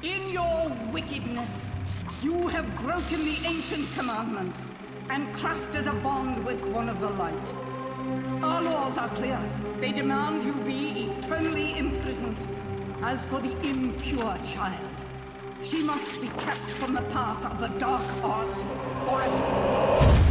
In your wickedness, you have broken the ancient commandments and crafted a bond with one of the light. Our laws are clear. They demand you be eternally imprisoned. As for the impure child, she must be kept from the path of the dark arts forever.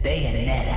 Bayonetta.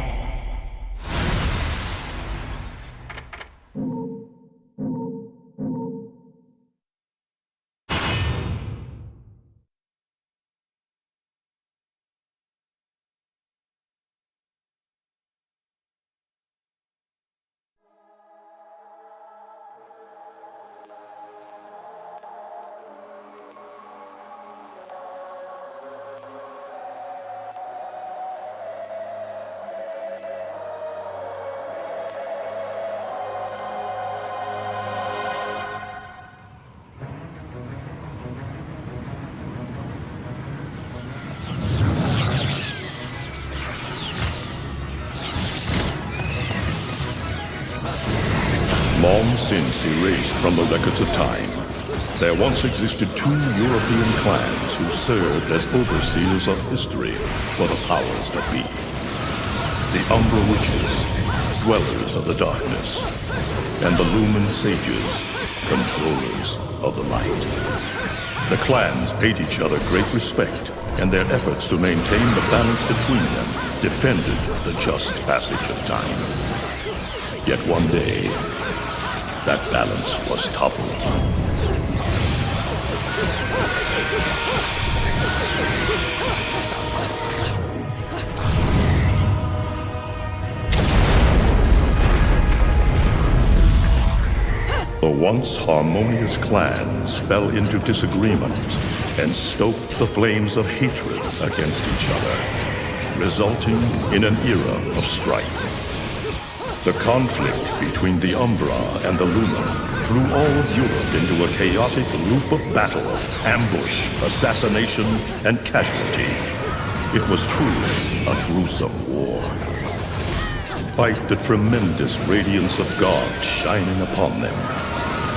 Long since erased from the records of time, there once existed two European clans who served as overseers of history for the powers that be. The Umbra Witches, dwellers of the darkness, and the Lumen Sages, controllers of the light. The clans paid each other great respect, and their efforts to maintain the balance between them defended the just passage of time. Yet one day, that balance was toppled. The once harmonious clans fell into disagreement and stoked the flames of hatred against each other, resulting in an era of strife. The conflict between the Umbra and the Lumen threw all of Europe into a chaotic loop of battle, ambush, assassination, and casualty. It was truly a gruesome war. Despite the tremendous radiance of God shining upon them,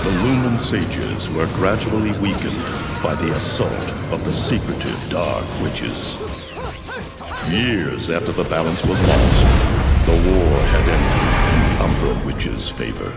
the Lumen Sages were gradually weakened by the assault of the secretive Dark Witches. Years after the balance was lost, the war had ended in the Umbra Witches' favor.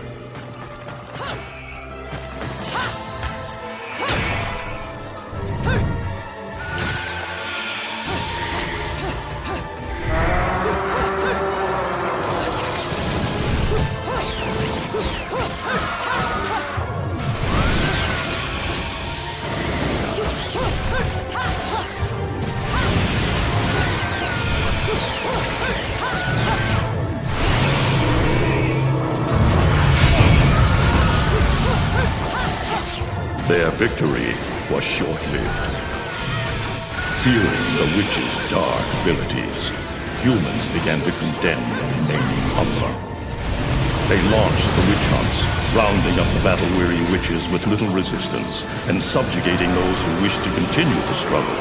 Their victory was short-lived. Fearing the witches' dark abilities, humans began to condemn the remaining Umbra. They launched the witch hunts, rounding up the battle-weary witches with little resistance and subjugating those who wished to continue the struggle.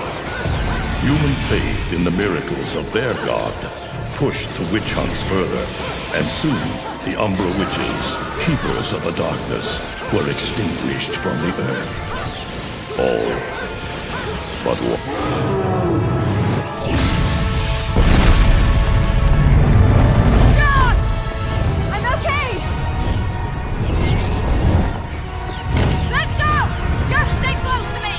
Human faith in the miracles of their god pushed the witch hunts further, and soon the Umbra witches, keepers of the darkness, were extinguished from the earth. All but one. John! I'm okay! Let's go! Just stay close to me!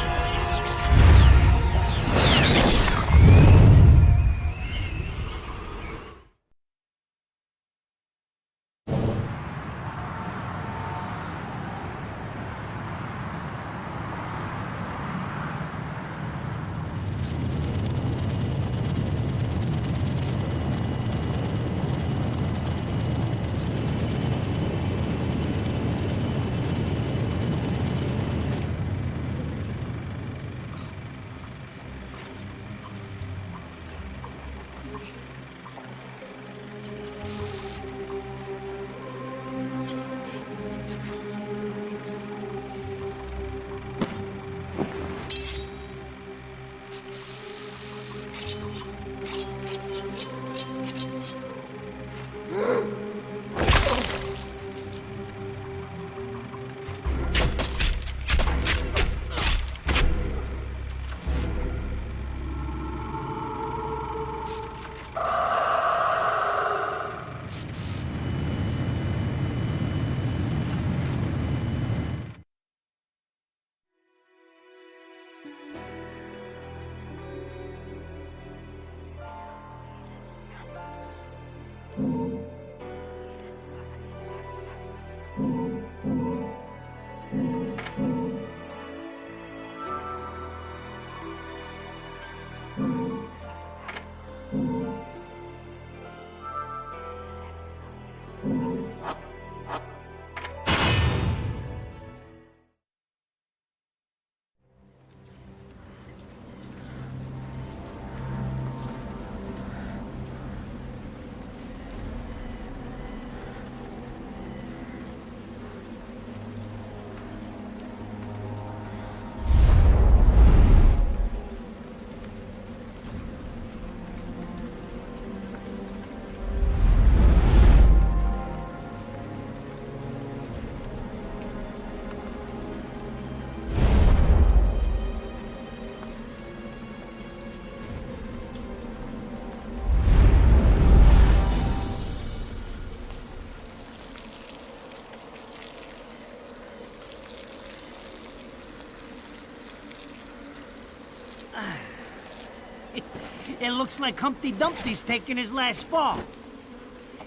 It looks like Humpty Dumpty's taking his last fall.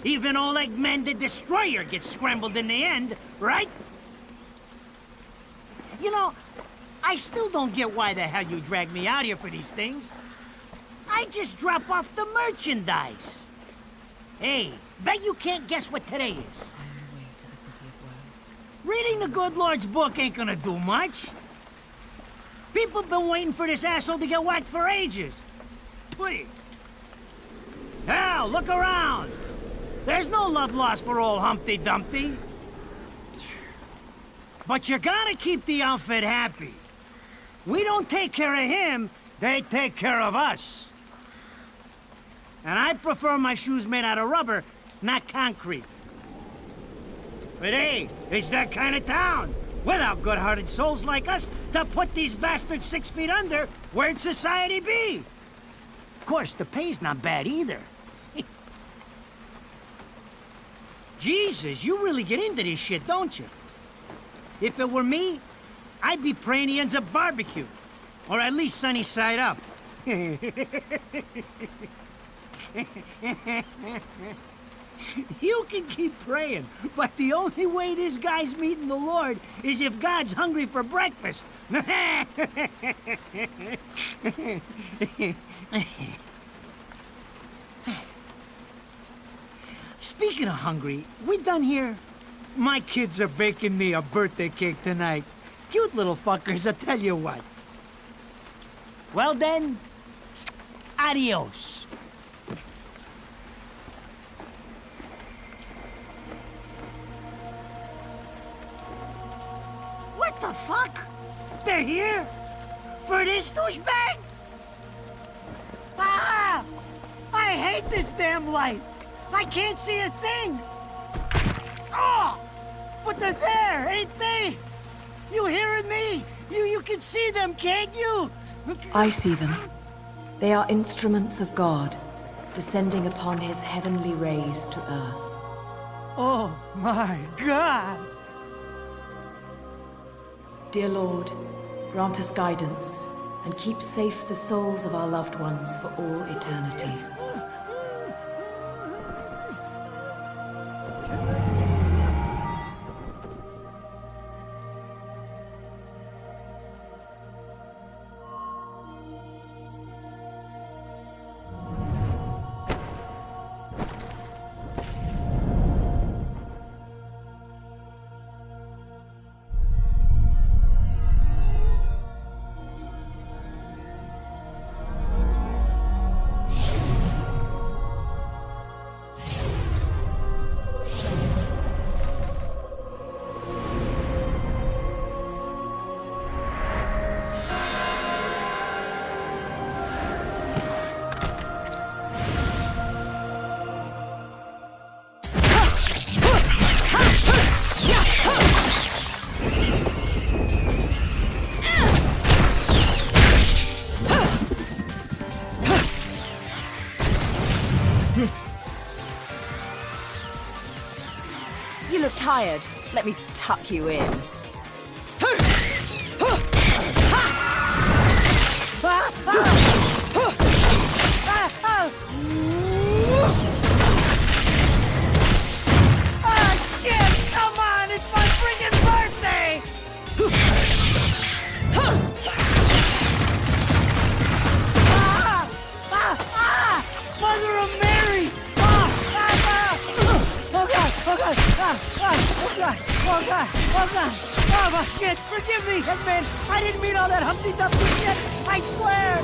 Even old Eggman the Destroyer gets scrambled in the end, right? You know, I still don't get why the hell you drag me out here for these things. I just drop off the merchandise. Hey, bet you can't guess what today is. I am the way to the city of Woe. Reading the good Lord's book ain't gonna do much. People been waiting for this asshole to get whacked for ages. Please. Hell, look around. There's no love lost for old Humpty Dumpty. But you gotta keep the outfit happy. We don't take care of him, they take care of us. And I prefer my shoes made out of rubber, not concrete. But hey, it's that kind of town. Without good-hearted souls like us to put these bastards 6 feet under, where'd society be? Of course, the pay's not bad either. Jesus, you really get into this shit, don't you? If it were me, I'd be praying he ends up barbecued. Or at least sunny side up. You can keep praying, but the only way this guy's meeting the Lord is if God's hungry for breakfast. Speaking of hungry, we done here? My kids are baking me a birthday cake tonight. Cute little fuckers, I tell you what. Well then, adios. What the fuck? They're here? For this douchebag? Ah! I I hate this damn light! I can't see a thing! Oh! But they're there, ain't they? You hearing me? You can see them, can't you? I see them. They are instruments of God, descending upon his heavenly rays to earth. Oh my God! Dear Lord, grant us guidance, and keep safe the souls of our loved ones for all eternity. You look tired. Let me tuck you in. Shit! Come on! It's my freaking birthday! Mother of Mary! Oh God! Oh God! Oh God! Oh God! Oh God! Oh shit! Forgive me, Headman! I didn't mean all that Humpty Dumpty shit! I swear!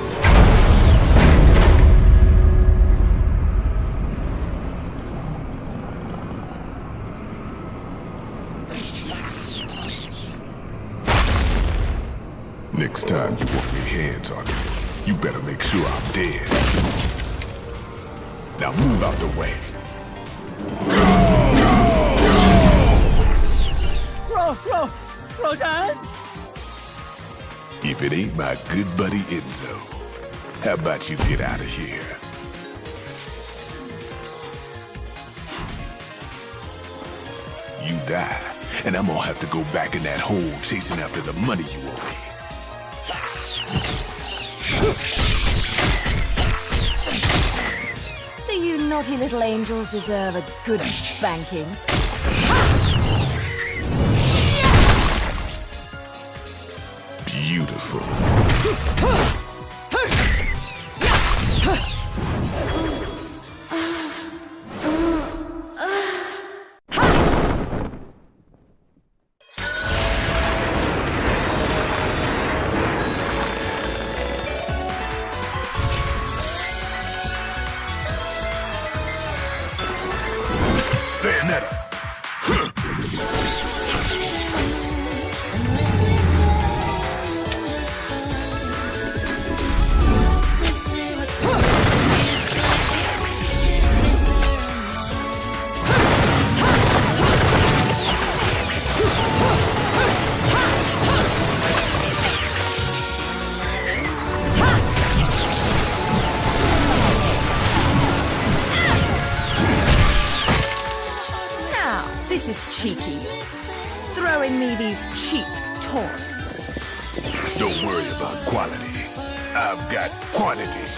Next time you want your hands on me, you better make sure I'm dead. Now move out the way. Rodan? If it ain't my good buddy Enzo, how about you get out of here? You die, and I'm gonna have to go back in that hole chasing after the money you owe me. Do you naughty little angels deserve a good spanking? Beautiful. Bayonetta! This is cheeky. Throwing me these cheap toys. Don't worry about quality. I've got quantity.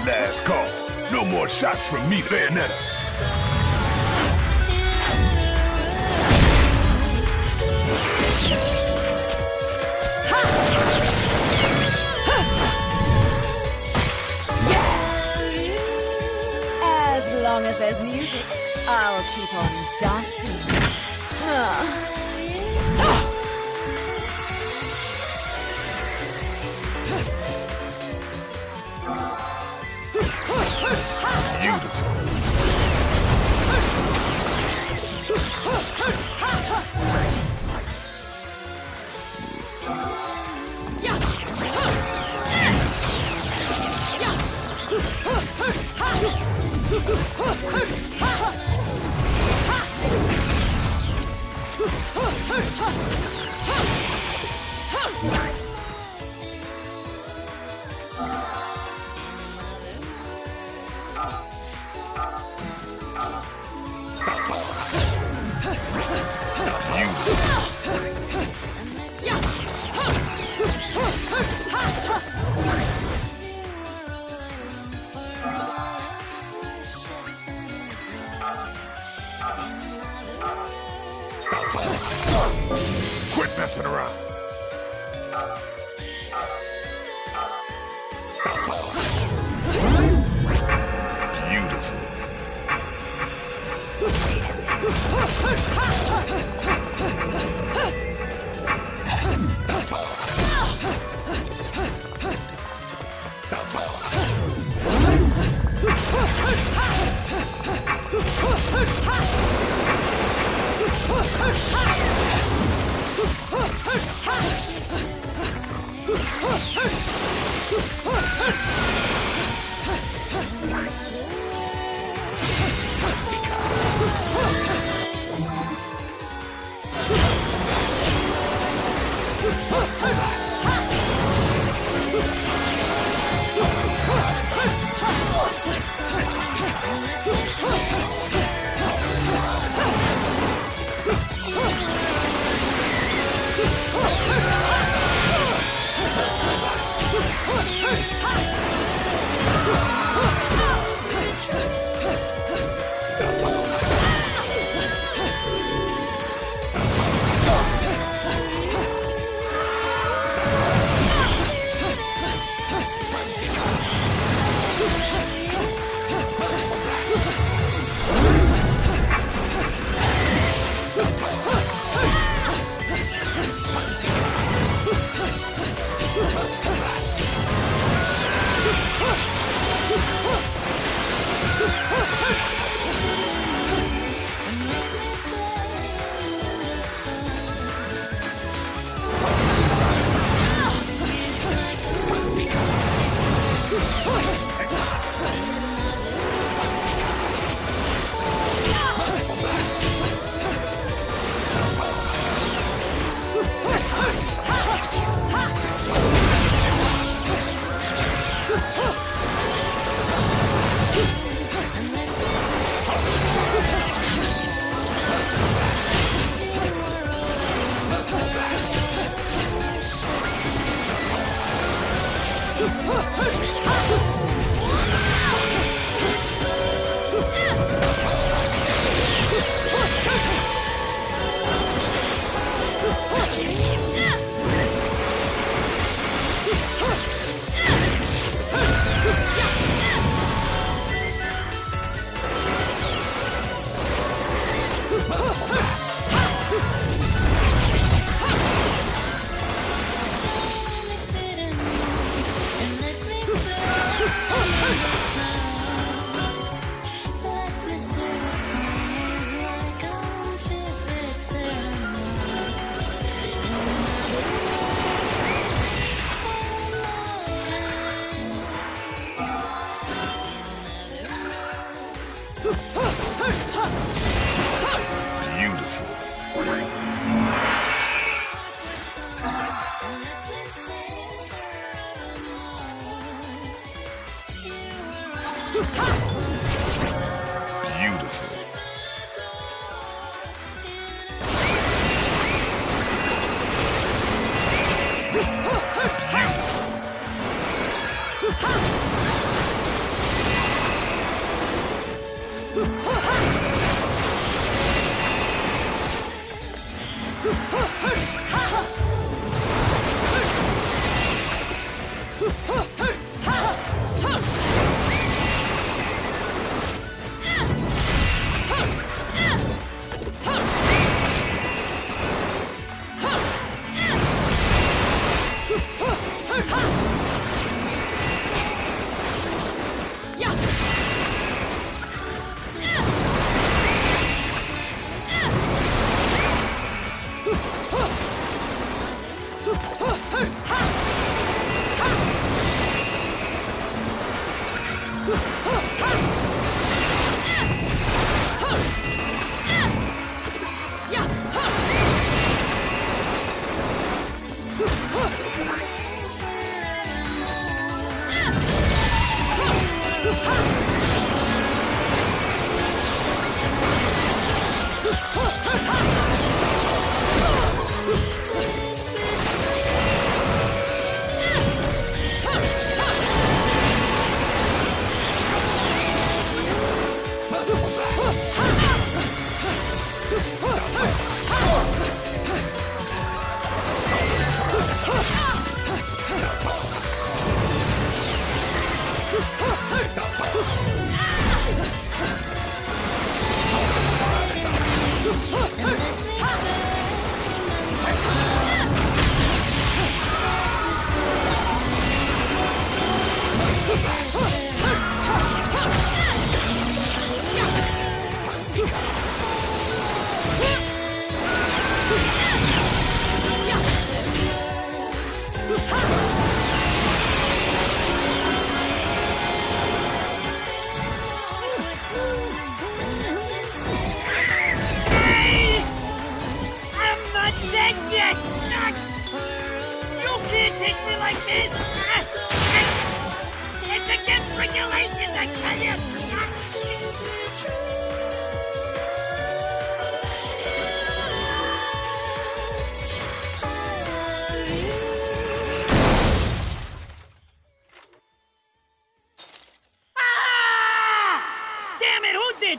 Last call. No more shots from me, Bayonetta. As long as there's music, I'll keep on dancing. Quit messing around. Beautiful.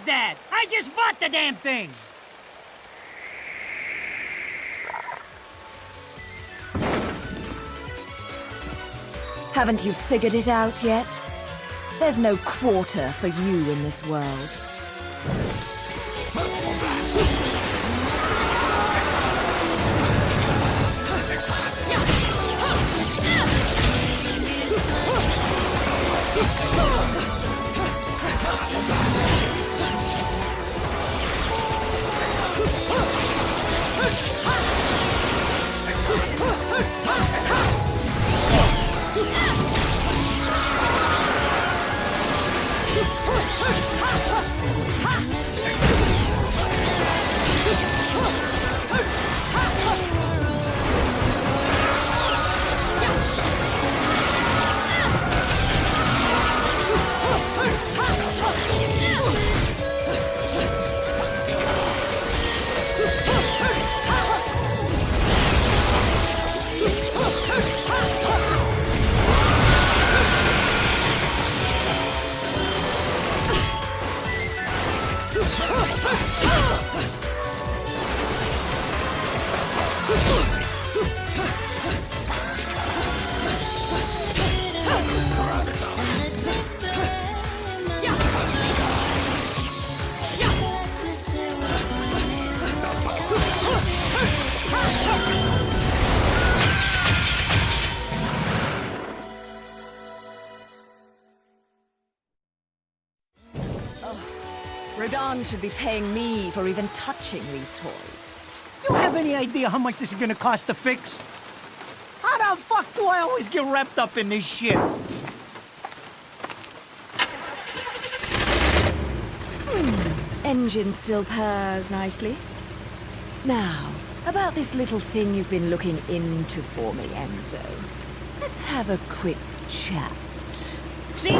That! I just bought the damn thing! Haven't you figured it out yet? There's no quarter for you in this world. Rodan should be paying me for even touching these toys. You have any idea how much this is gonna cost to fix? How the fuck do I always get wrapped up in this shit? Engine still purrs nicely. Now, about this little thing you've been looking into for me, Enzo. Let's have a quick chat. See?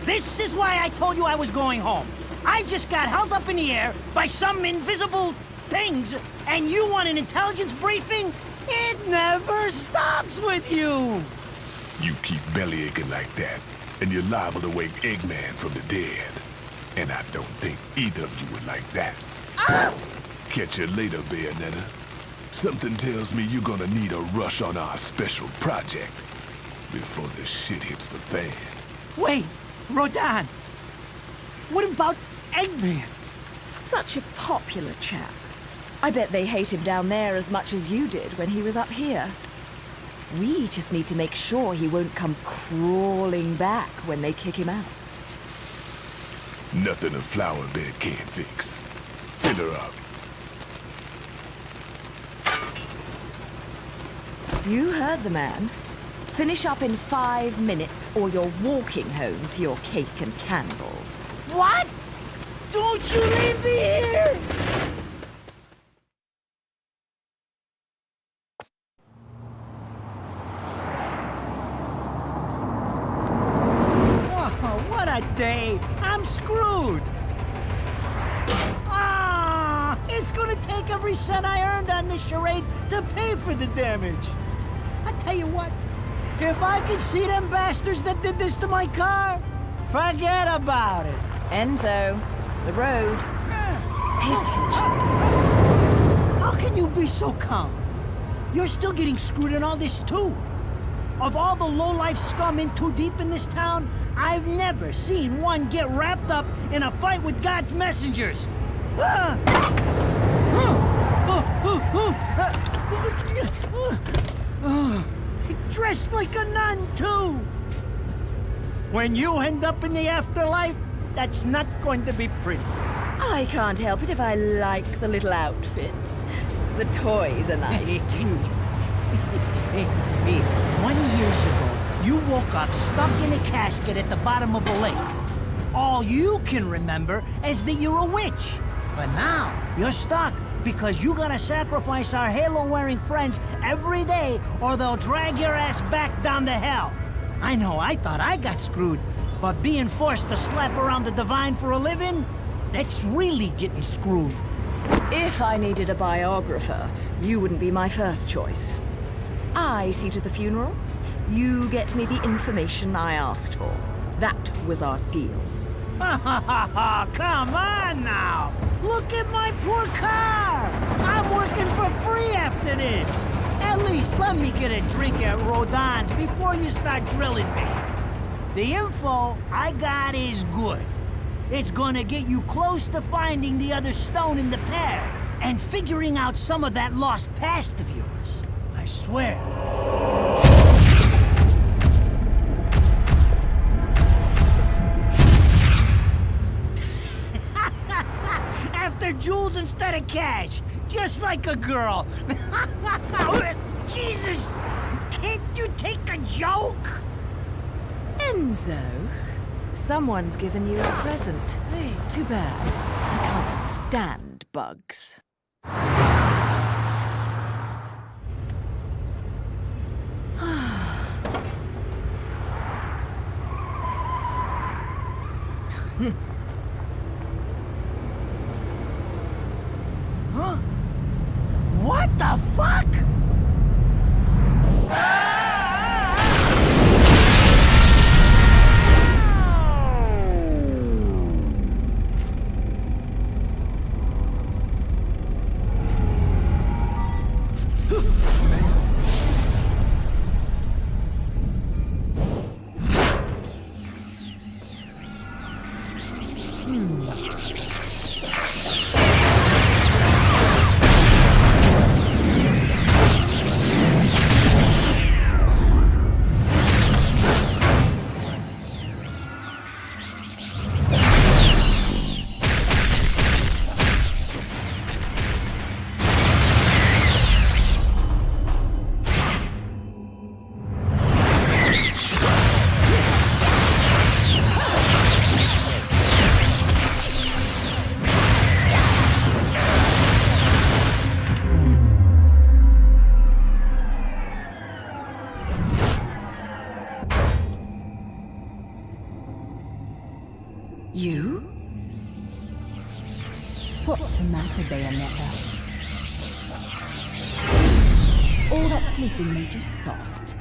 This is why I told you I was going home. I just got held up in the air by some invisible things, and you want an intelligence briefing? It never stops with you! You keep bellyaching like that, and you're liable to wake Eggman from the dead. And I don't think either of you would like that. Ah! Catch you later, Bayonetta. Something tells me you're gonna need a rush on our special project before this shit hits the fan. Wait, Rodan. What about Eggman? Such a popular chap. I bet they hate him down there as much as you did when he was up here. We just need to make sure he won't come crawling back when they kick him out. Nothing a flower bed can't fix. Fill her up. You heard the man. Finish up in 5 minutes, or you're walking home to your cake and candles. What? Don't you leave me here! Oh, what a day! I'm screwed! Ah, it's gonna take every cent I earned on this charade to pay for the damage. I tell you what, if I could see them bastards that did this to my car, forget about it. Enzo, the road. Pay attention. How can you be so calm? You're still getting screwed in all this too. Of all the low-life scum in too deep in this town, I've never seen one get wrapped up in a fight with God's messengers. Dressed like a nun too. When you end up in the afterlife, that's not going to be pretty. I can't help it if I like the little outfits. The toys are nice too. Hey, 20 years ago, you woke up stuck in a casket at the bottom of a lake. All you can remember is that you're a witch. But now, you're stuck because you gotta sacrifice our halo-wearing friends every day or they'll drag your ass back down to hell. I know, I thought I got screwed, but being forced to slap around the divine for a living, that's really getting screwed. If I needed a biographer, you wouldn't be my first choice. I see to the funeral. You get me the information I asked for. That was our deal. Come on now! Look at my poor car! I'm working for free after this! At least let me get a drink at Rodon's before you start drilling me. The info I got is good. It's gonna get you close to finding the other stone in the pair and figuring out some of that lost past of yours. I swear. After jewels instead of cash, just like a girl. Jesus, can't you take a joke? Enzo, someone's given you a present. Hey, too bad. I can't stand bugs. Huh? What the fuck? You? What's the matter, Bayonetta? All that sleeping made you soft.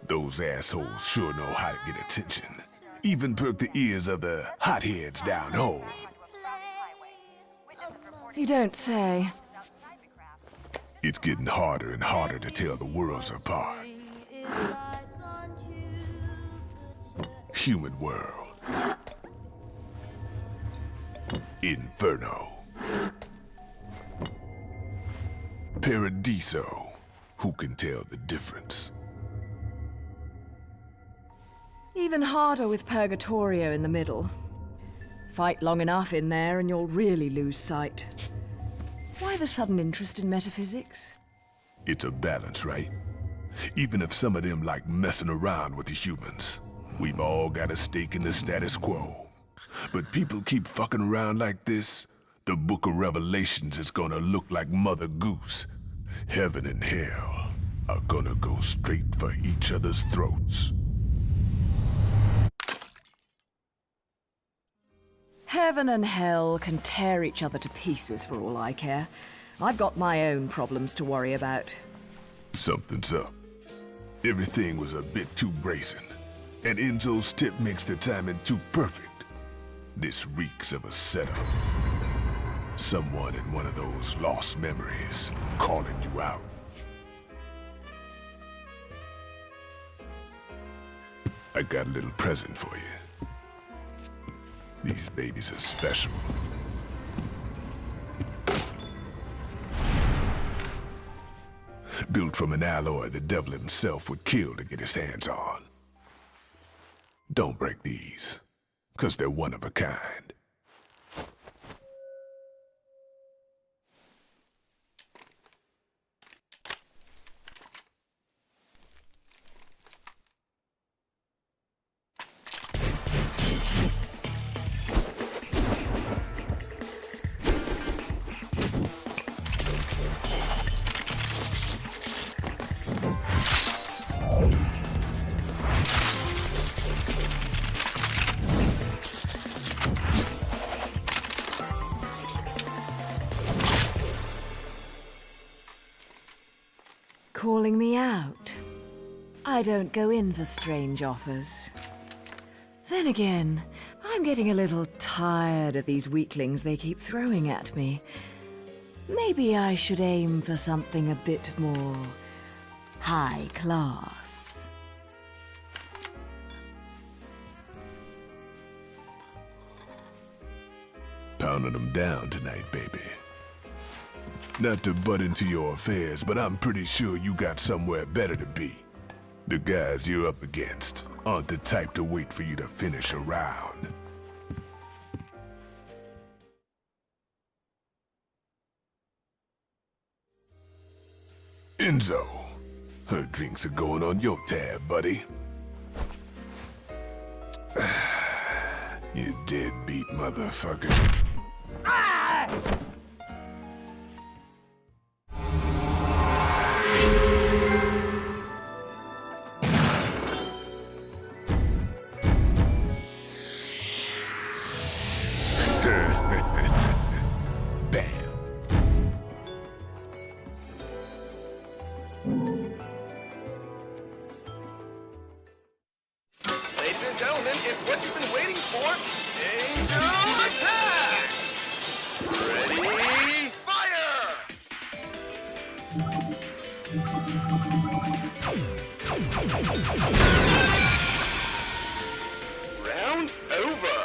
Those assholes sure know how to get attention. Even perk the ears of the hotheads down home. You don't say. It's getting harder and harder to tell the worlds apart. Human world. Inferno. Paradiso. Who can tell the difference? Even harder with Purgatorio in the middle. Fight long enough in there and you'll really lose sight. Why the sudden interest in metaphysics? It's a balance, right? Even if some of them like messing around with the humans, we've all got a stake in the status quo. But people keep fucking around like this, the Book of Revelations is gonna look like Mother Goose. Heaven and hell are gonna go straight for each other's throats. Heaven and hell can tear each other to pieces for all I care. I've got my own problems to worry about. Something's up. Everything was a bit too brazen, and Enzo's tip makes the timing too perfect. This reeks of a setup. Someone in one of those lost memories calling you out. I got a little present for you. These babies are special. Built from an alloy the devil himself would kill to get his hands on. Don't break these, 'cause they're one of a kind. Calling me out? I don't go in for strange offers. Then again, I'm getting a little tired of these weaklings they keep throwing at me. Maybe I should aim for something a bit more high class. Pounding them down tonight, baby. Not to butt into your affairs, but I'm pretty sure you got somewhere better to be. The guys you're up against aren't the type to wait for you to finish a round. Enzo, her drinks are going on your tab, buddy. You deadbeat motherfucker. Bam. Ladies and gentlemen, it's what you've been waiting for. Angel attack! Ready, fire! Round over.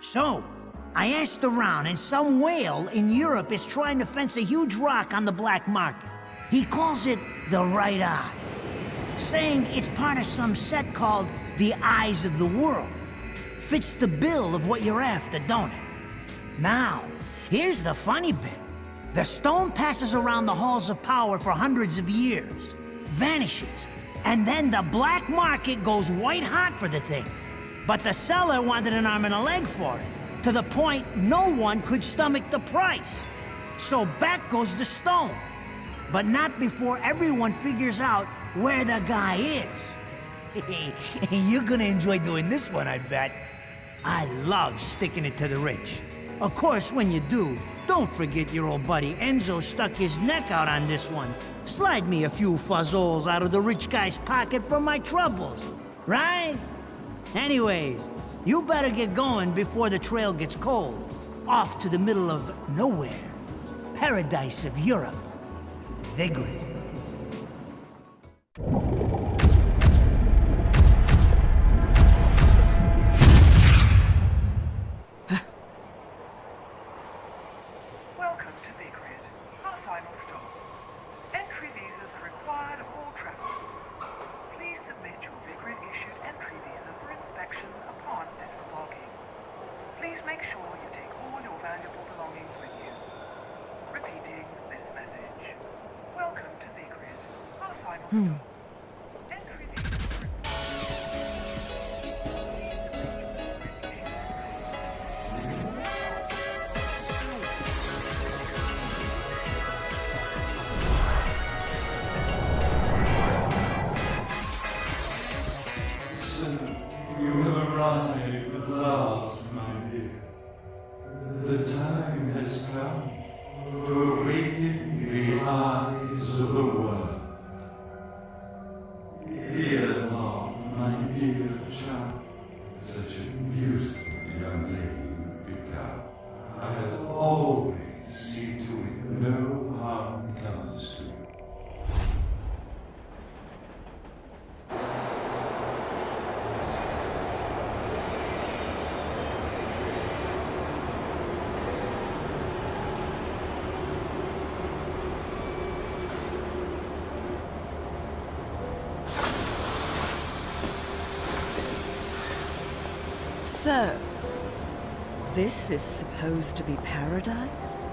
So, I asked around, and some whale in Europe is trying to fence a huge rock on the black market. He calls it the right eye, saying it's part of some set called the Eyes of the World. Fits the bill of what you're after, don't it? Now, here's the funny bit. The stone passes around the halls of power for hundreds of years, vanishes, and then the black market goes white hot for the thing. But the seller wanted an arm and a leg for it, to the point no one could stomach the price. So back goes the stone. But not before everyone figures out where the guy is. You're gonna enjoy doing this one, I bet. I love sticking it to the rich. Of course, when you do, don't forget your old buddy Enzo stuck his neck out on this one. Slide me a few fuzzoles out of the rich guy's pocket for my troubles, right? Anyways, you better get going before the trail gets cold. Off to the middle of nowhere. Paradise of Europe. Vigrid. Welcome to Vigrid, our final stop. Entry visas are required of all travelers. Please submit your Vigrid-issued entry visa for inspection upon disembarking. Please make sure you take all your valuable belongings with you. Repeating this message. Welcome to Vigrid, our final stop. Entry visas are You have arrived at last, my dear. The time has come to awaken the eyes of the world. Ere long, my dear child, such a beautiful young lady you've become. I'll always see to it no harm comes to you. So, this is supposed to be paradise?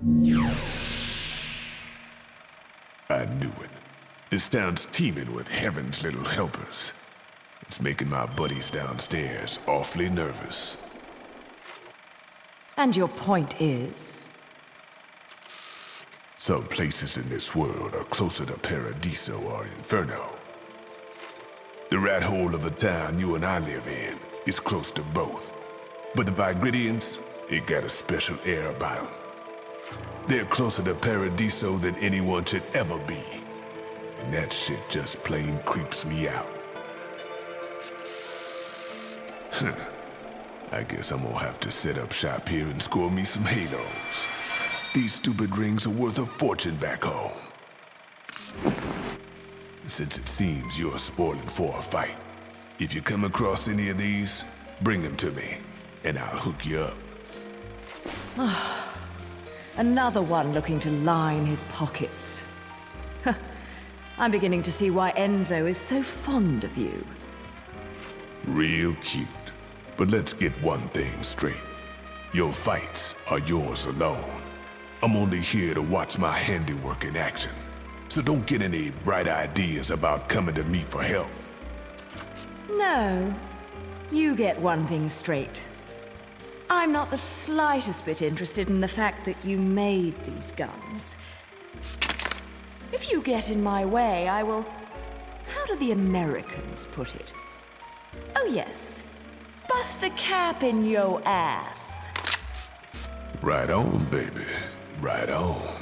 I knew it. This town's teeming with heaven's little helpers. It's making my buddies downstairs awfully nervous. And your point is? Some places in this world are closer to Paradiso or Inferno. The rat hole of a town you and I live in is close to both. But the Vigridians, it got a special air about them. They're closer to Paradiso than anyone should ever be. And that shit just plain creeps me out. I guess I'm gonna have to set up shop here and score me some halos. These stupid rings are worth a fortune back home. Since it seems you're spoiling for a fight, if you come across any of these, bring them to me, and I'll hook you up. Another one looking to line his pockets. I'm beginning to see why Enzo is so fond of you. Real cute. But let's get one thing straight. Your fights are yours alone. I'm only here to watch my handiwork in action. So don't get any bright ideas about coming to me for help. No. You get one thing straight. I'm not the slightest bit interested in the fact that you made these guns. If you get in my way, I will... How do the Americans put it? Oh yes. Bust a cap in your ass. Right on, baby. Right on.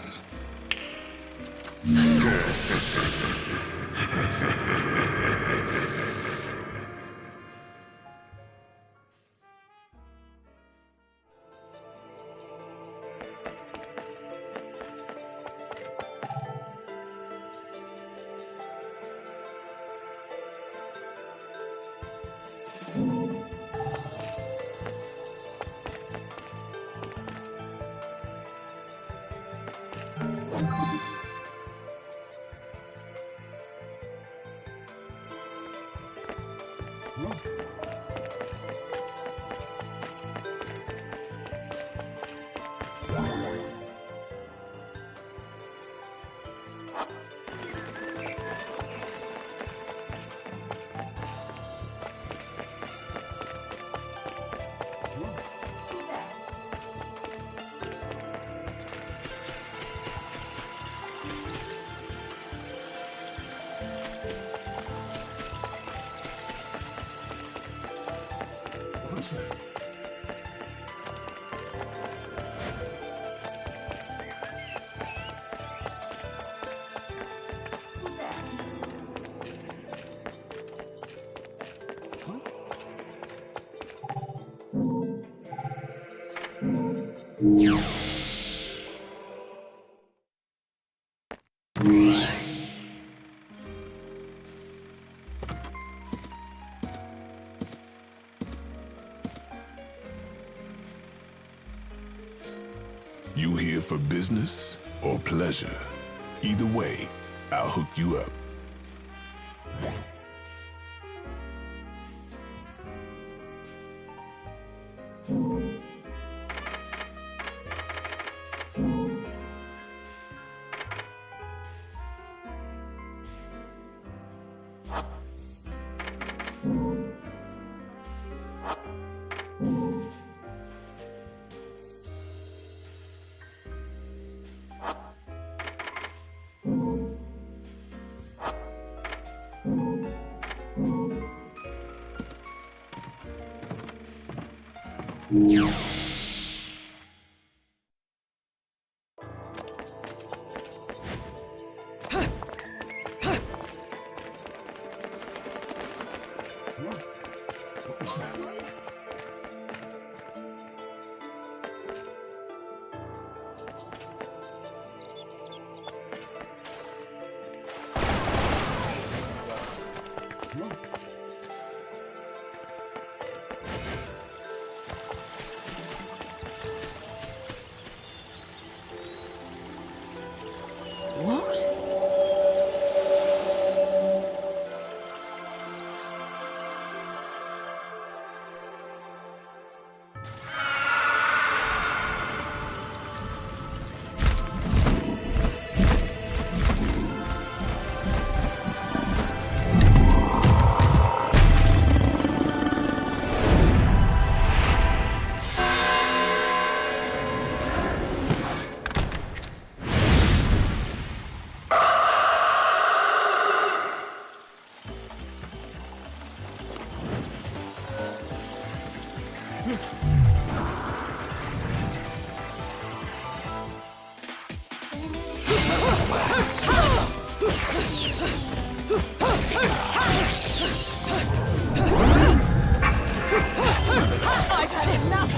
You here for business or pleasure? Either way, I'll hook you up. I've had enough!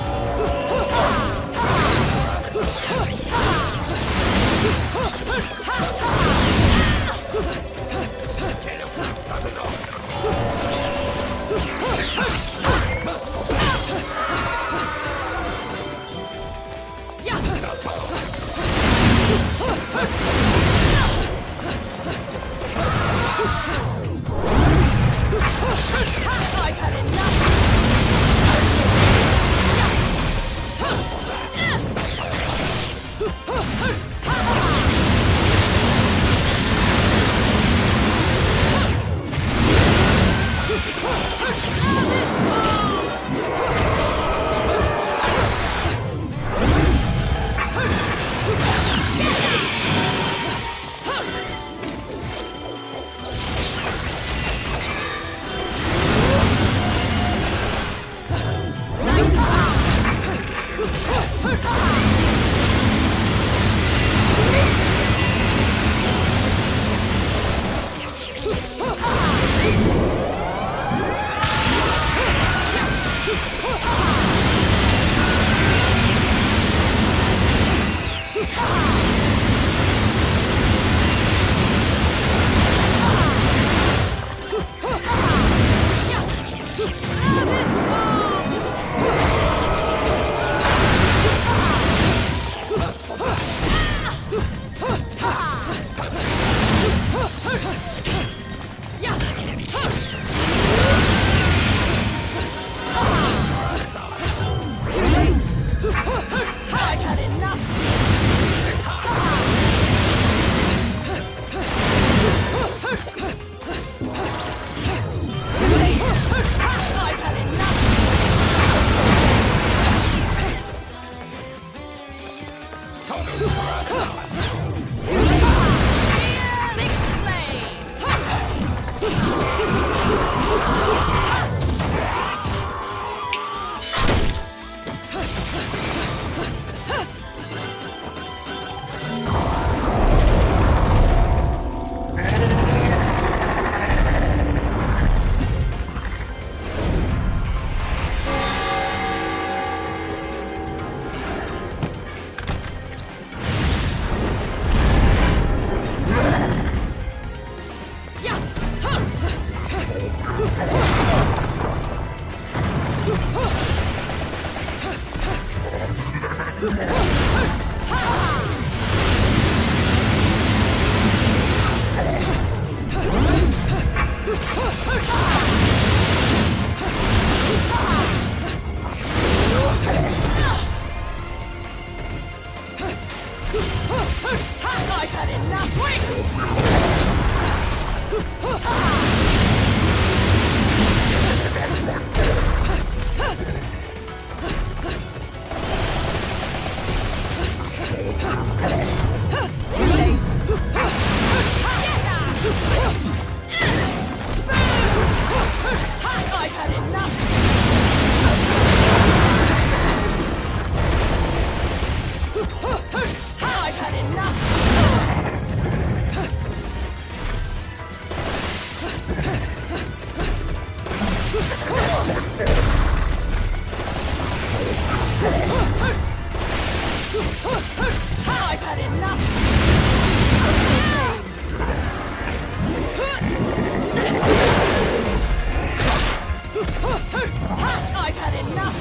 I've had enough! I've had enough! Too late! I've had enough! I've had I've had enough! I've had enough!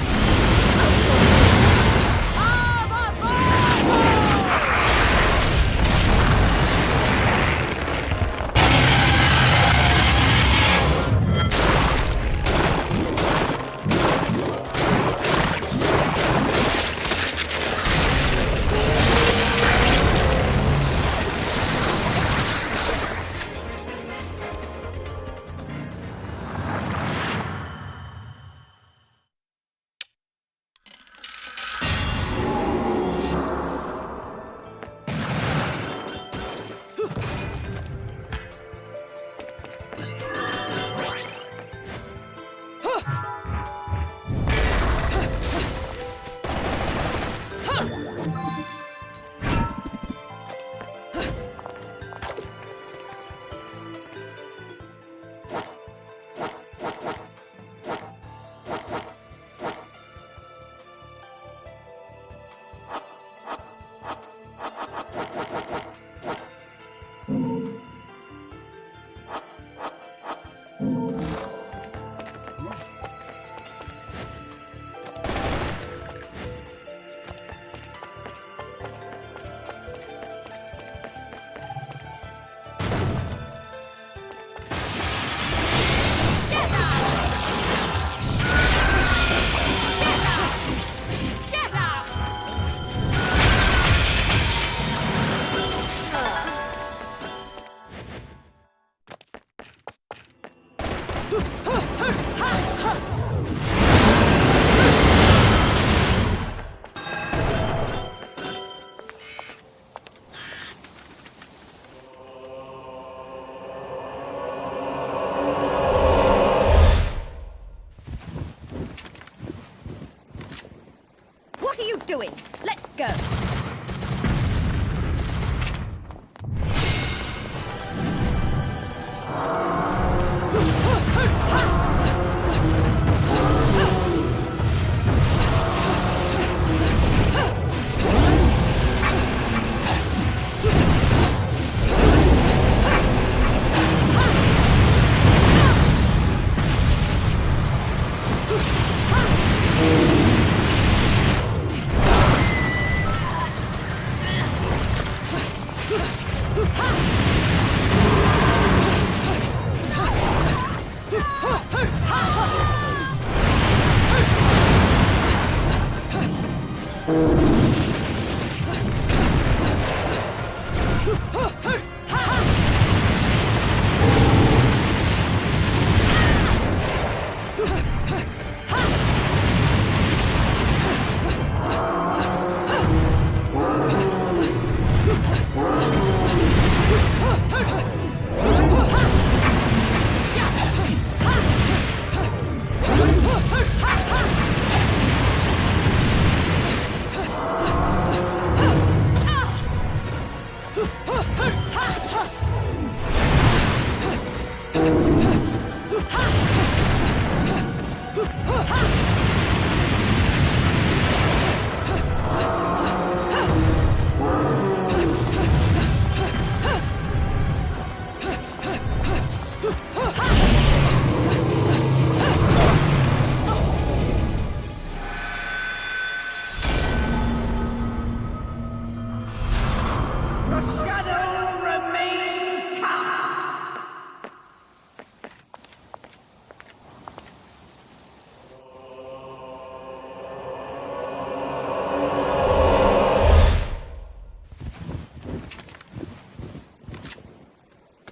doing? Let's go.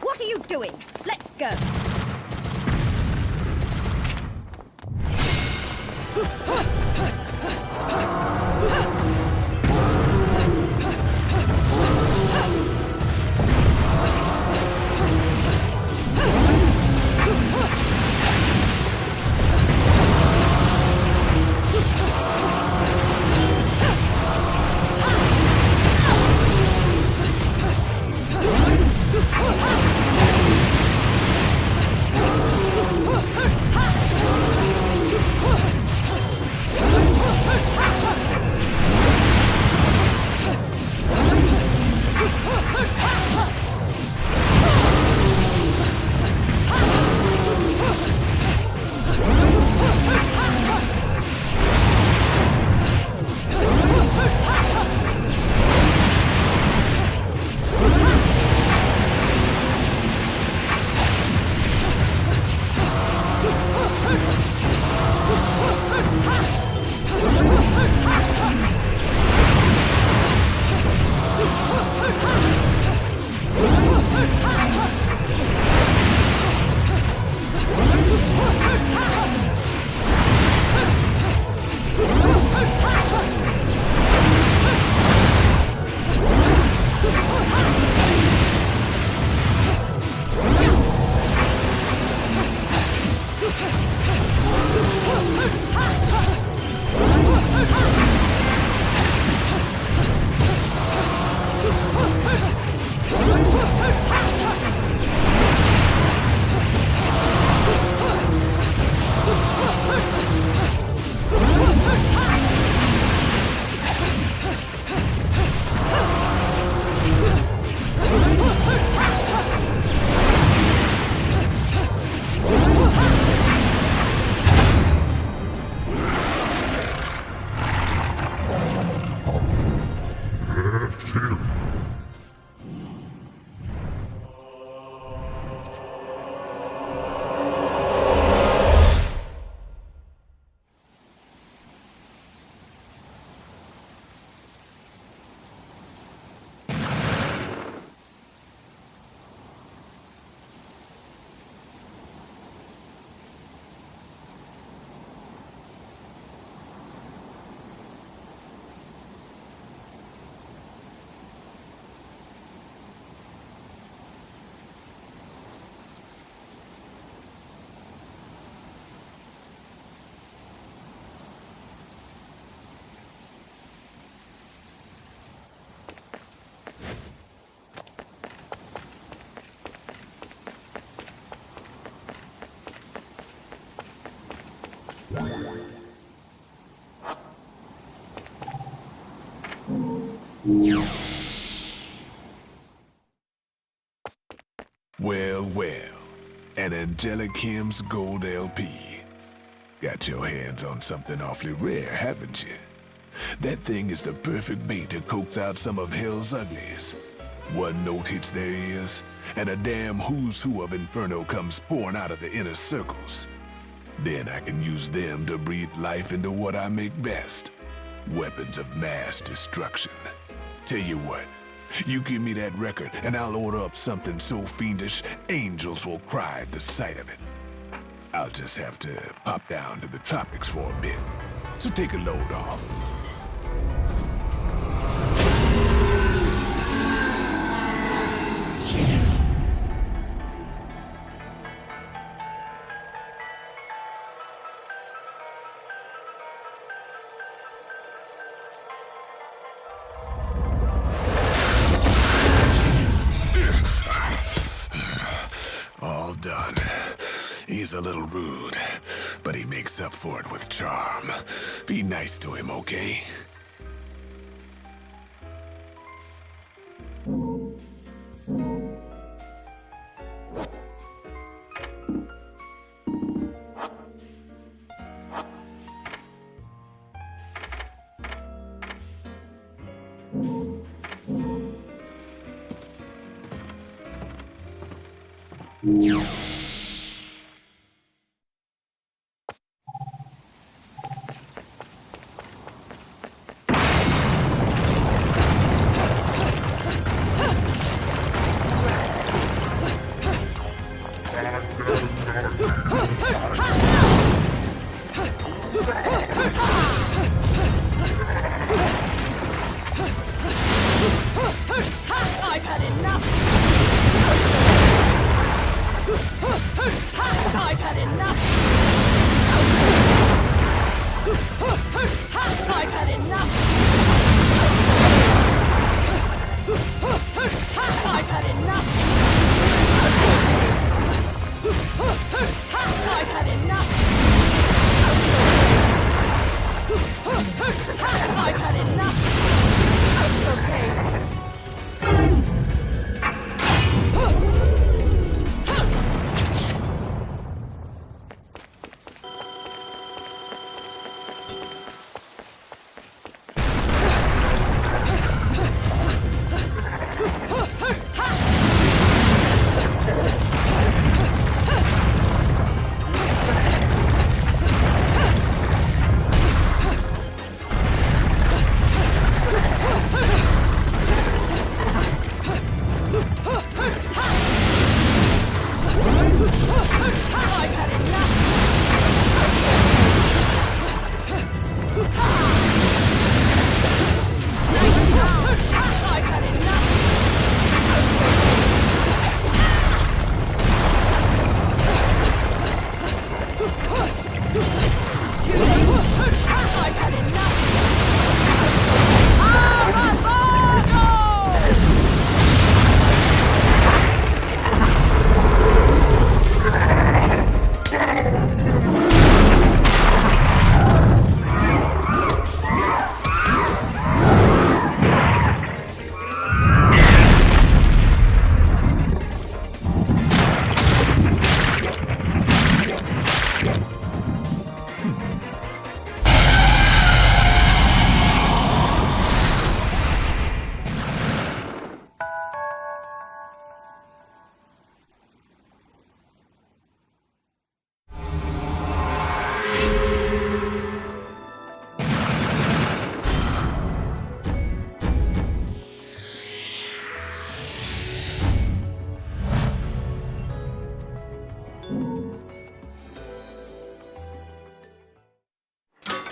What are you doing? Let's go. Well, well. An Angelic Hymns Gold LP. Got your hands on something awfully rare, haven't you? That thing is the perfect bait to coax out some of hell's uglies. One note hits their ears, and a damn who's who of Inferno comes pouring out of the inner circles. Then I can use them to breathe life into what I make best. Weapons of mass destruction. Tell you what, you give me that record and I'll order up something so fiendish, angels will cry at the sight of it. I'll just have to pop down to the tropics for a bit. So take a load off. All done. He's a little rude, but he makes up for it with charm. Be nice to him, okay? I've had enough! I've had enough! I've had enough! I've had enough! I've had enough! I've had enough! Okay.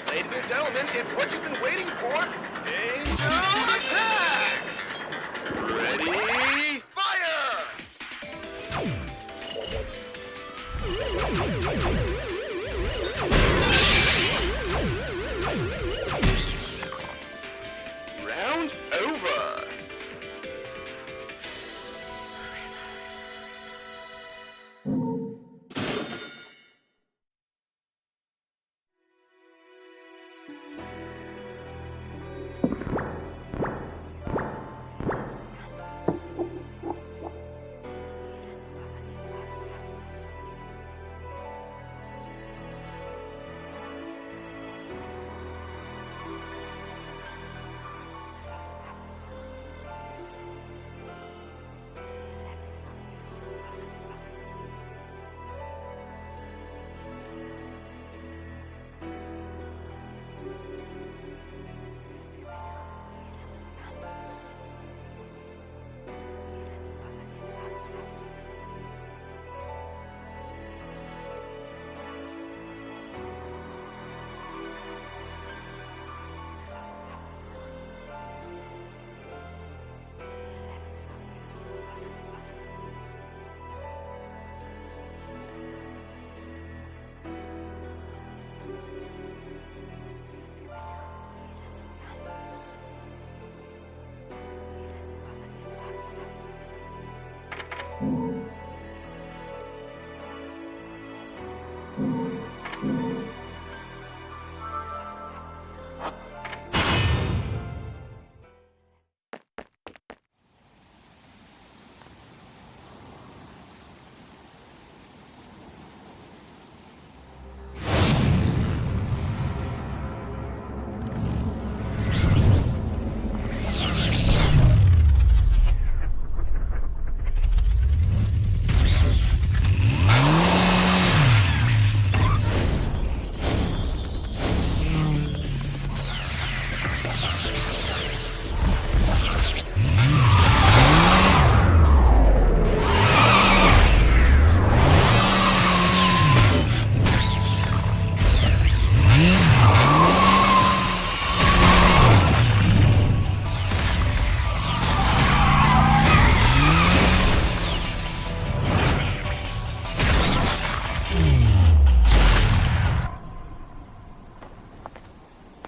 Ladies and gentlemen, it's what you've been waiting for. Angel attack! Ready, fire! Round over.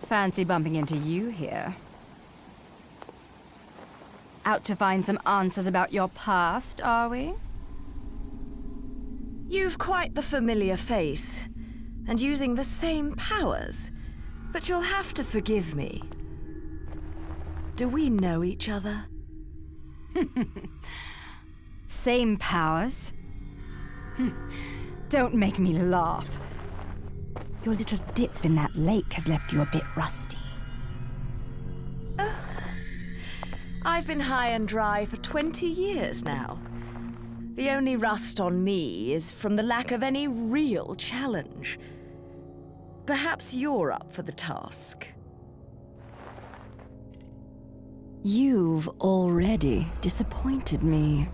Fancy bumping into you here. Out to find some answers about your past, are we? You've quite the familiar face, and using the same powers. But you'll have to forgive me. Do we know each other? Same powers? Don't make me laugh. Your little dip in that lake has left you a bit rusty. I've been high and dry for 20 years now. The only rust on me is from the lack of any real challenge. Perhaps you're up for the task. You've already disappointed me.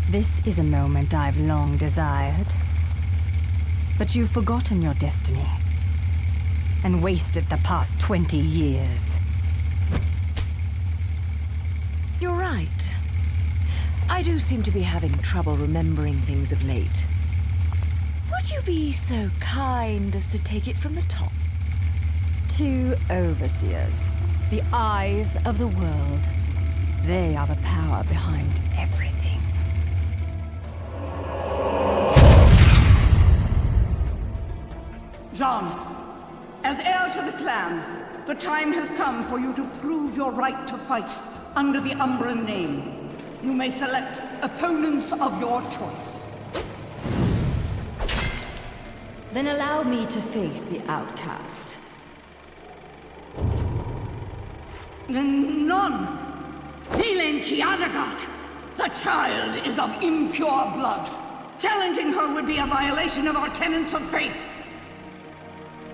This is a moment I've long desired. But you've forgotten your destiny and wasted the past 20 years. You're right. I do seem to be having trouble remembering things of late. Would you be so kind as to take it from the top? 2 overseers, the eyes of the world. They are the power behind everything. Jean, as heir to the clan, the time has come for you to prove your right to fight under the Umbran name. You may select opponents of your choice. Then allow me to face the outcast. None. Helen Kiadagat. The child is of impure blood. Challenging her would be a violation of our tenets of faith.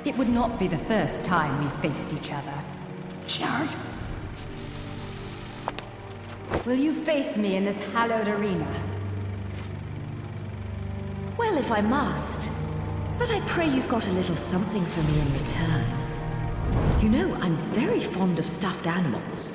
It would not be the first time we faced each other. Kiard? Will you face me in this hallowed arena? Well, if I must. But I pray you've got a little something for me in return. You know, I'm very fond of stuffed animals.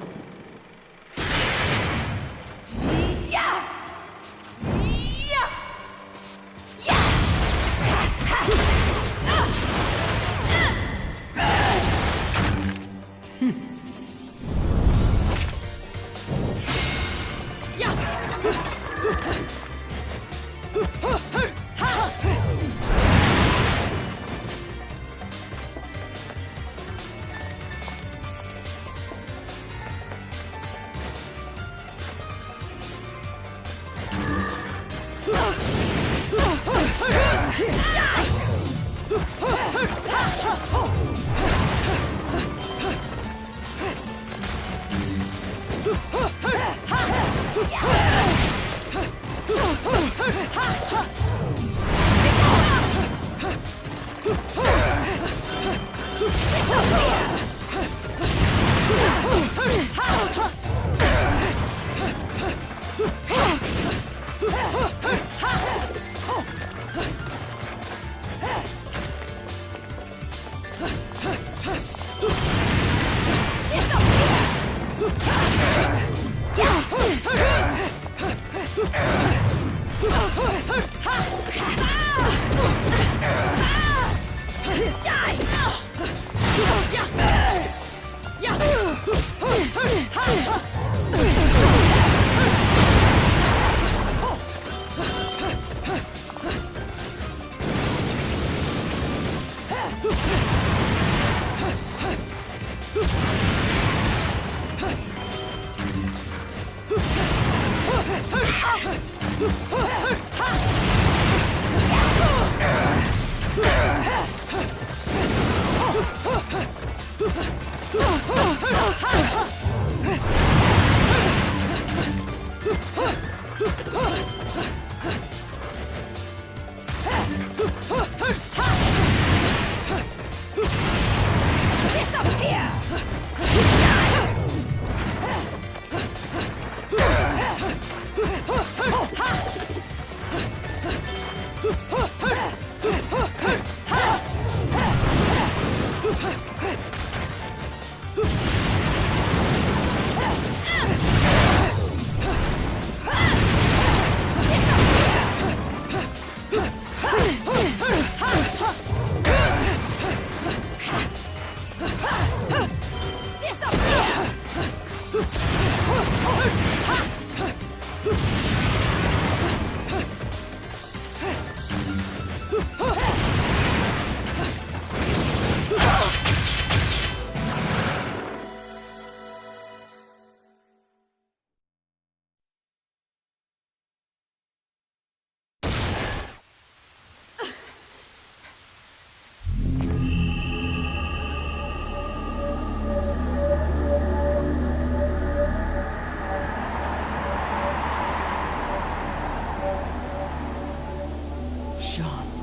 John.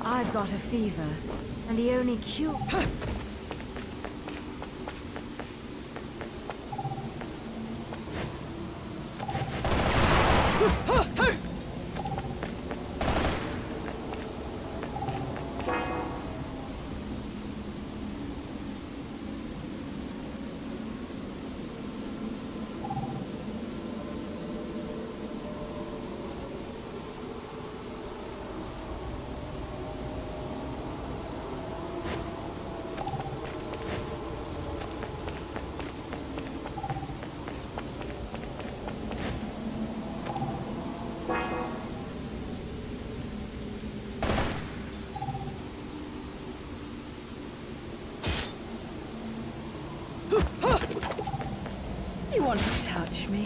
I've got a fever, and the only cure... You want to touch me?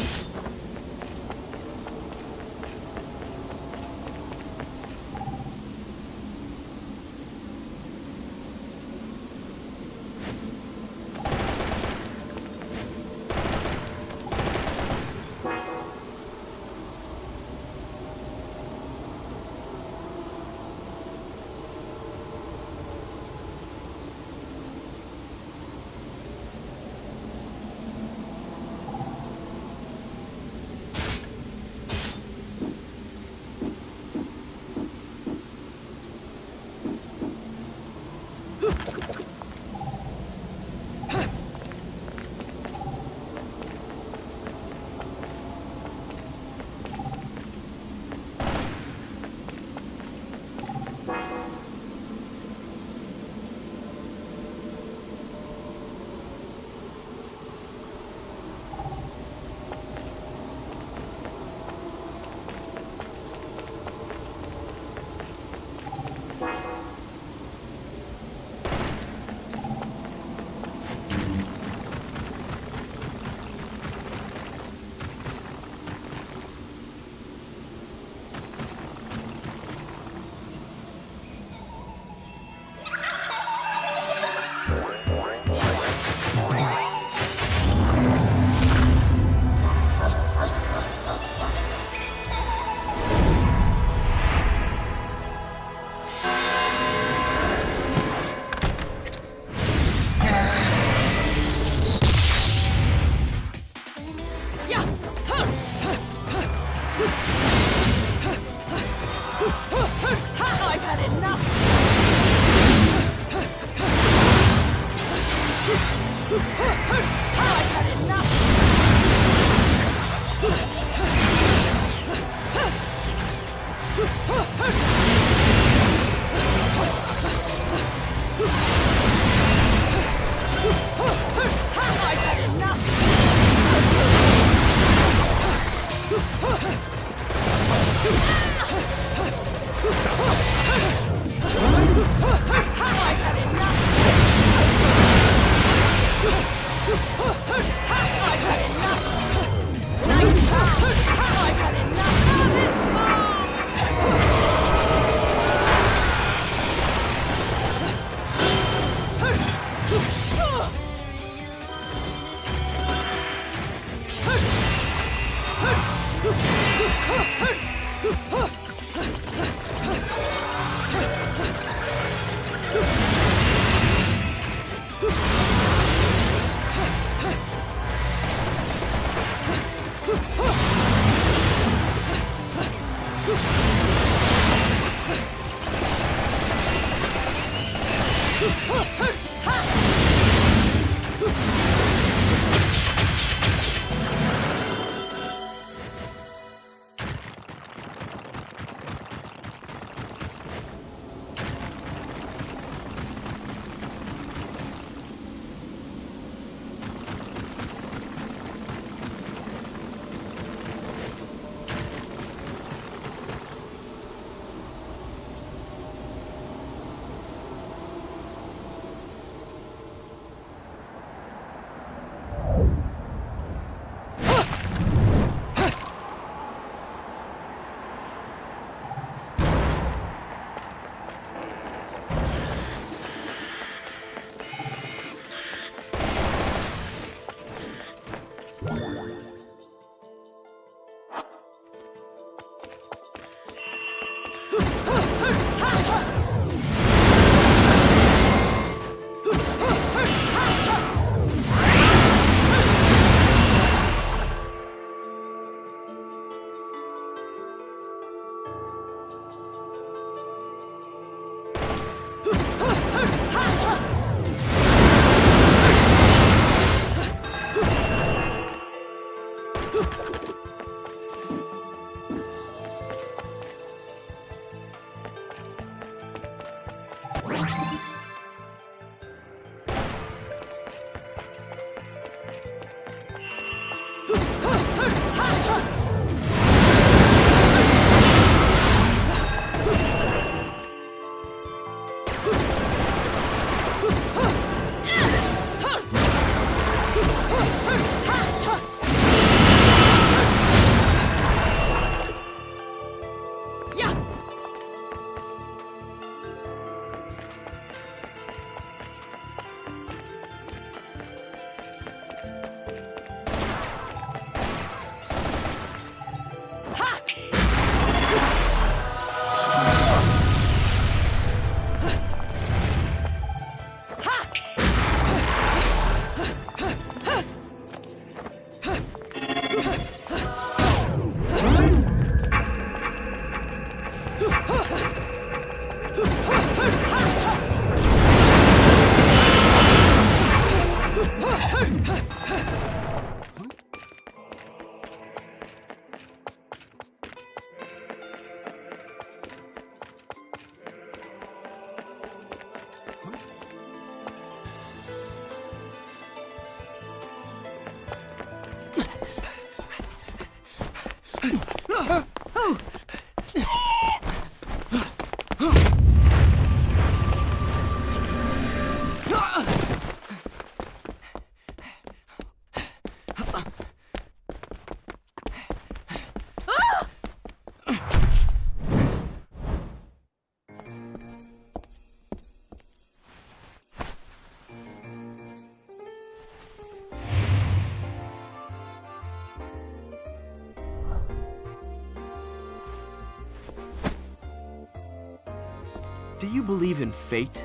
Do you believe in fate?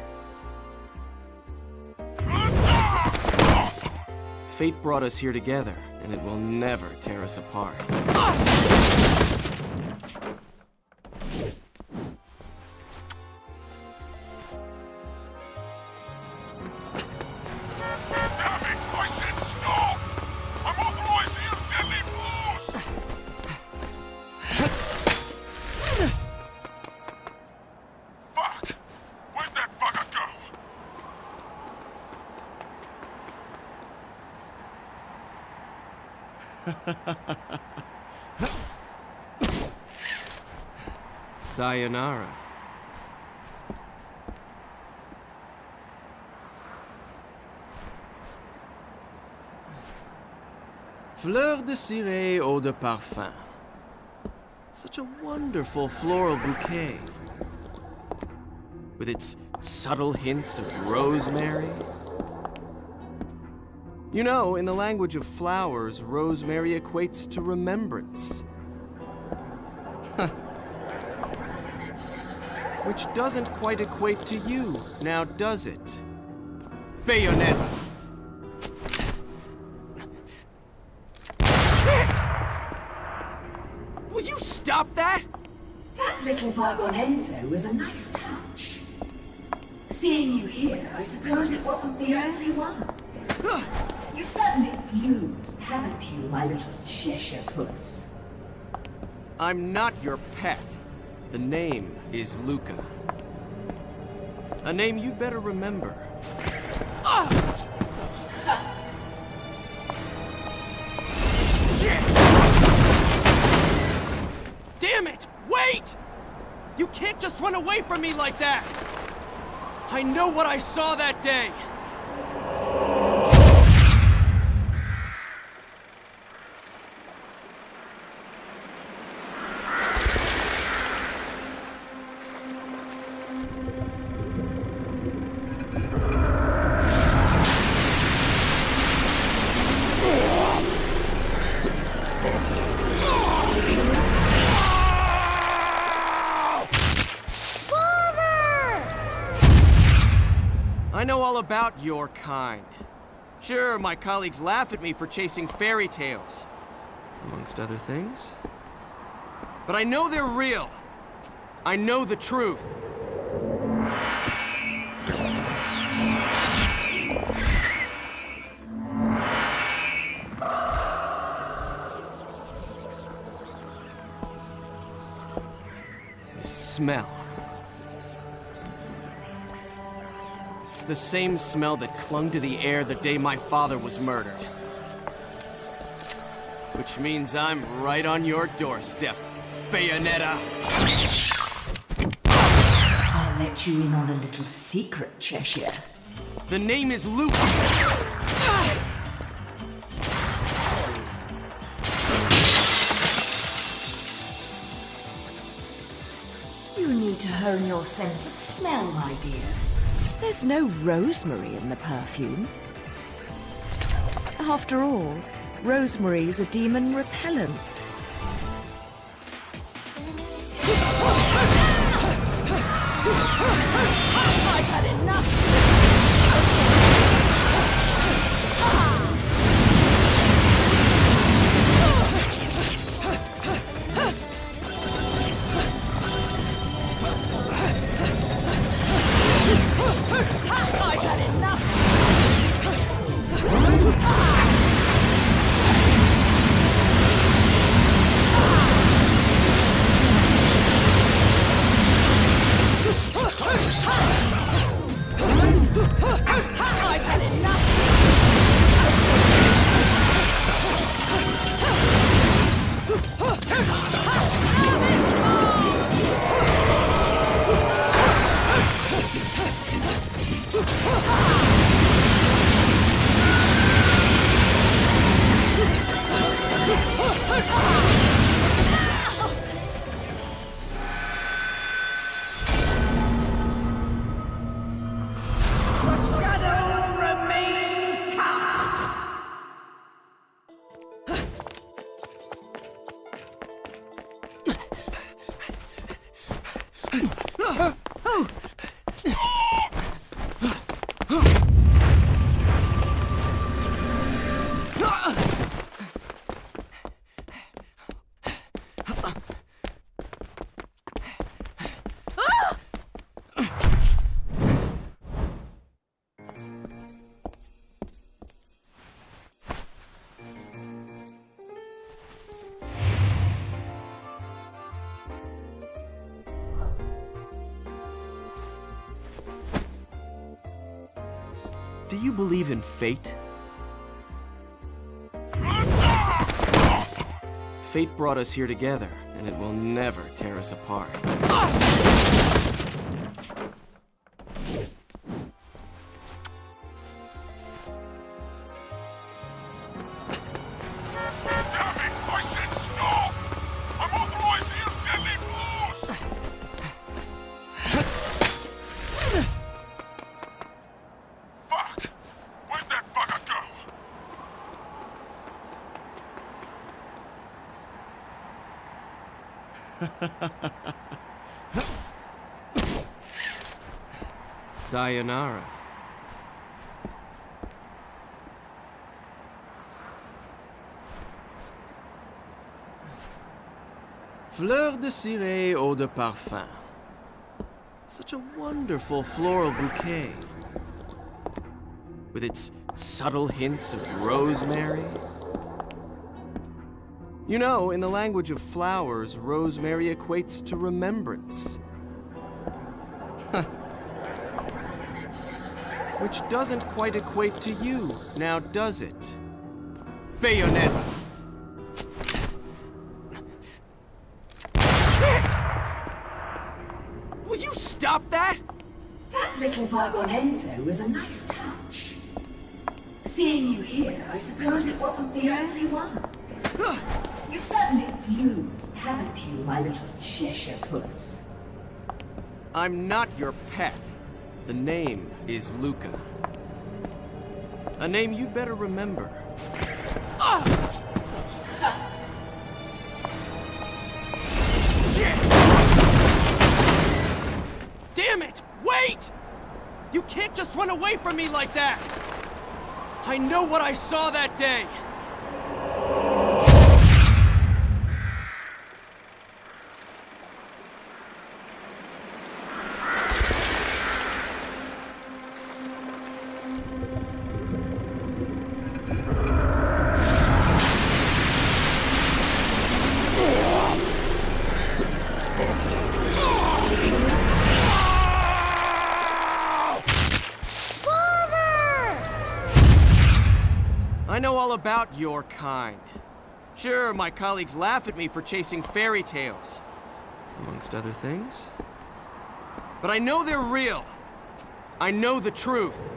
Fate brought us here together, and it will never tear us apart. Sayonara. Fleur de ciré, eau de parfum. Such a wonderful floral bouquet. With its subtle hints of rosemary. You know, in the language of flowers, rosemary equates to remembrance. Which doesn't quite equate to you, now does it? Bayonetta! Shit! stop that? That little bug on Enzo was a nice touch. Seeing you here, I suppose it wasn't the only one. You've certainly bloomed, haven't you, my little Cheshire puss? I'm not your pet. The name is Luca. A name you'd better remember. Shit! Damn it! Wait! You can't just run away from me like that! I know what I saw that day! I know all about your kind. Sure, my colleagues laugh at me for chasing fairy tales, amongst other things. But I know they're real. I know the truth. The smell. It's the same smell that clung to the air the day my father was murdered. Which means I'm right on your doorstep, Bayonetta. I'll let you in on a little secret, Cheshire. The name is Luke. You need to hone your sense of smell, my dear. There's no rosemary in the perfume. After all, rosemary's a demon repellent. I've had enough! I've had enough! I've had enough! Do you believe in fate? Fate brought us here together, and it will never tear us apart. Sayonara. Fleur de ciré eau de parfum. Such a wonderful floral bouquet. With its subtle hints of rosemary. You know, in the language of flowers, rosemary equates to remembrance. Which doesn't quite equate to you, now does it? Bayonetta! Shit! Will you stop that? That little bug on Enzo was a nice touch. Seeing you here, I suppose it wasn't the only one. You've certainly bloomed, haven't you, my little Cheshire puss? I'm not your pet. The name is Luca. A name you'd better remember. Ah! Shit! Damn it! Wait! You can't just run away from me like that! I know what I saw that day! I know all about your kind. Sure, my colleagues laugh at me for chasing fairy tales, amongst other things. But I know they're real. I know the truth.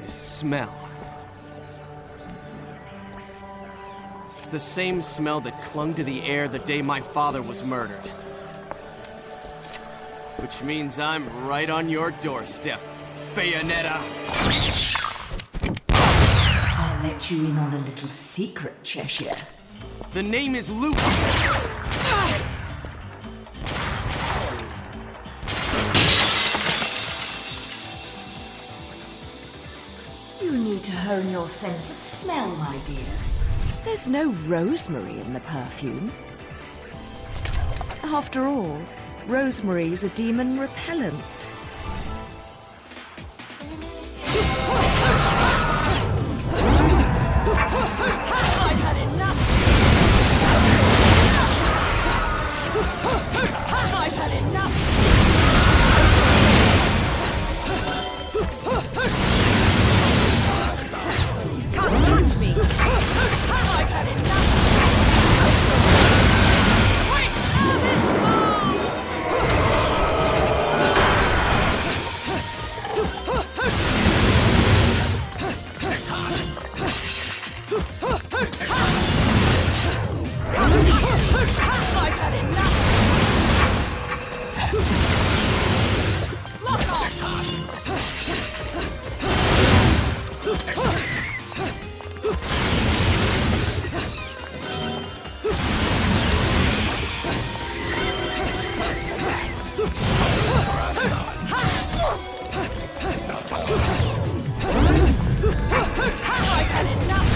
This smell. It's the same smell that clung to the air the day my father was murdered. Which means I'm right on your doorstep, Bayonetta. I'll let you in on a little secret, Cheshire. The name is Luca. You need to hone your sense of smell, my dear. There's no rosemary in the perfume. After all, rosemary's a demon repellent. I've had enough! I've had enough! Can't touch me! I've had enough! Wait! I've had enough! Lock off! I've had enough!